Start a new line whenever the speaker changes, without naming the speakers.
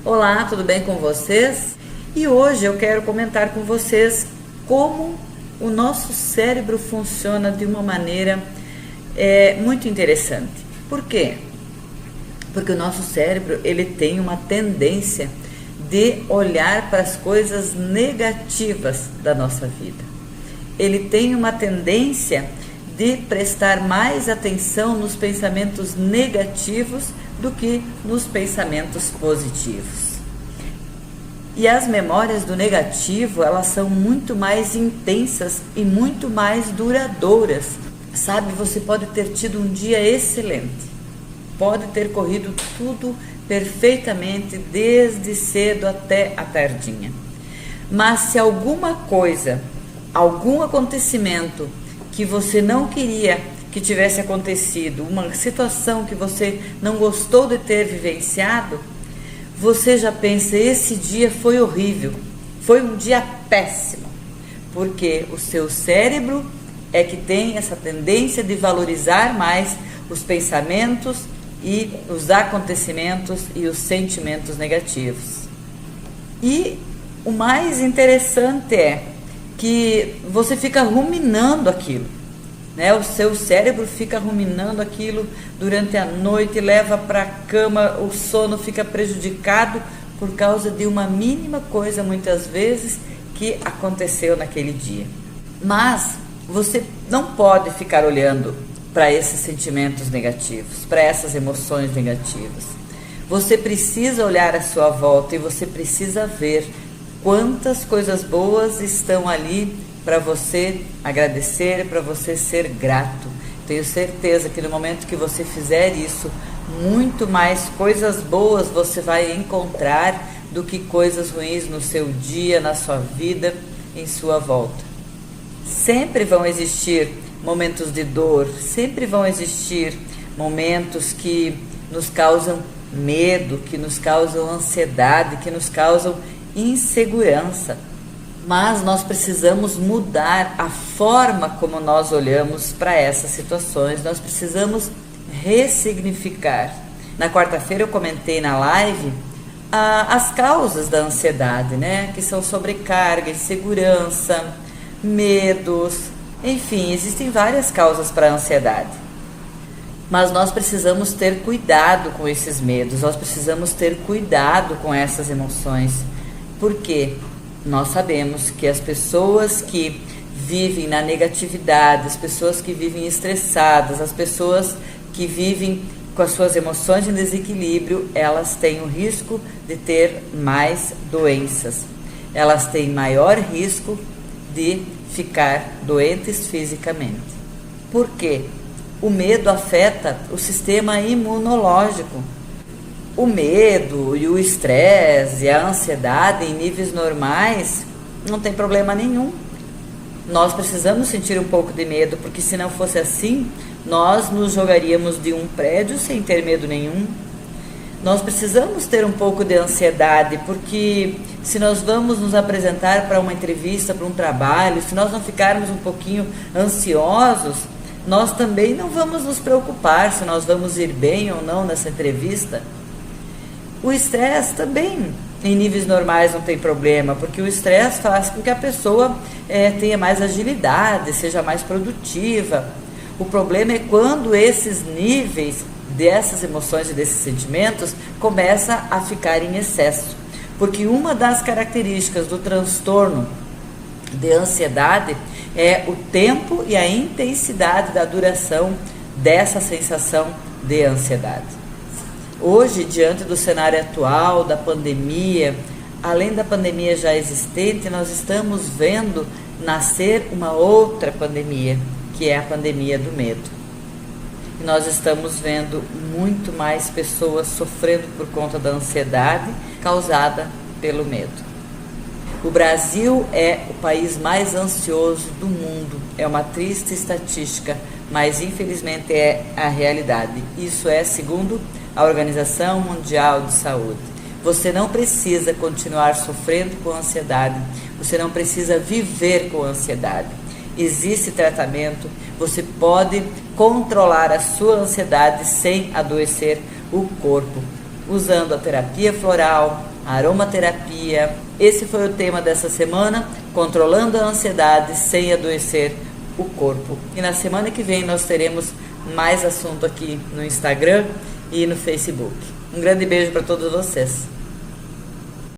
Olá, tudo bem com vocês? E hoje eu quero comentar com vocês como o nosso cérebro funciona de uma maneira muito interessante. Por quê? Porque o nosso cérebro ele tem uma tendência de olhar para as coisas negativas da nossa vida. Ele tem uma tendência de prestar mais atenção nos pensamentos negativos do que nos pensamentos positivos. E as memórias do negativo, elas são muito mais intensas e muito mais duradouras. Sabe, você pode ter tido um dia excelente, pode ter corrido tudo perfeitamente desde cedo até a tardinha. Mas se alguma coisa, algum acontecimento que você não queria que tivesse acontecido, uma situação que você não gostou de ter vivenciado, você já pensa, esse dia foi horrível, foi um dia péssimo, porque o seu cérebro é que tem essa tendência de valorizar mais os pensamentos e os acontecimentos e os sentimentos negativos. E o mais interessante é que você fica ruminando aquilo, né? O seu cérebro fica ruminando aquilo durante a noite, leva para a cama, o sono fica prejudicado por causa de uma mínima coisa, muitas vezes, que aconteceu naquele dia. Mas você não pode ficar olhando para esses sentimentos negativos, para essas emoções negativas. Você precisa olhar à sua volta e você precisa ver quantas coisas boas estão ali para você agradecer, para você ser grato. Tenho certeza que no momento que você fizer isso, muito mais coisas boas você vai encontrar do que coisas ruins no seu dia, na sua vida, em sua volta. Sempre vão existir momentos de dor, sempre vão existir momentos que nos causam medo, que nos causam ansiedade, que nos causam insegurança. Mas nós precisamos mudar a forma como nós olhamos para essas situações, nós precisamos ressignificar. Na quarta-feira eu comentei na live as causas da ansiedade, né? Que são sobrecarga, insegurança, medos, enfim, existem várias causas para a ansiedade. Mas nós precisamos ter cuidado com esses medos, nós precisamos ter cuidado com essas emoções, porque nós sabemos que as pessoas que vivem na negatividade, as pessoas que vivem estressadas, as pessoas que vivem com as suas emoções em desequilíbrio, elas têm o risco de ter mais doenças. Elas têm maior risco de ficar doentes fisicamente. Por quê? O medo afeta o sistema imunológico. O medo e o estresse e a ansiedade em níveis normais não tem problema nenhum. Nós precisamos sentir um pouco de medo, porque se não fosse assim, nós nos jogaríamos de um prédio sem ter medo nenhum. Nós precisamos ter um pouco de ansiedade, porque se nós vamos nos apresentar para uma entrevista, para um trabalho, se nós não ficarmos um pouquinho ansiosos, nós também não vamos nos preocupar se nós vamos ir bem ou não nessa entrevista. O estresse também, em níveis normais, não tem problema, porque o estresse faz com que a pessoa tenha mais agilidade, seja mais produtiva. O problema é quando esses níveis dessas emoções e desses sentimentos começa a ficar em excesso. Porque uma das características do transtorno de ansiedade é o tempo e a intensidade da duração dessa sensação de ansiedade. Hoje, diante do cenário atual, da pandemia, além da pandemia já existente, nós estamos vendo nascer uma outra pandemia, que é a pandemia do medo. E nós estamos vendo muito mais pessoas sofrendo por conta da ansiedade causada pelo medo. O Brasil é o país mais ansioso do mundo. É uma triste estatística, mas infelizmente é a realidade. Isso é segundo a Organização Mundial de Saúde. Você não precisa continuar sofrendo com ansiedade, você não precisa viver com ansiedade. Existe tratamento, você pode controlar a sua ansiedade sem adoecer o corpo, usando a terapia floral, aromaterapia. Esse foi o tema dessa semana, controlando a ansiedade sem adoecer o corpo. E na semana que vem nós teremos mais assunto aqui no Instagram e no Facebook. Um grande beijo para todos vocês.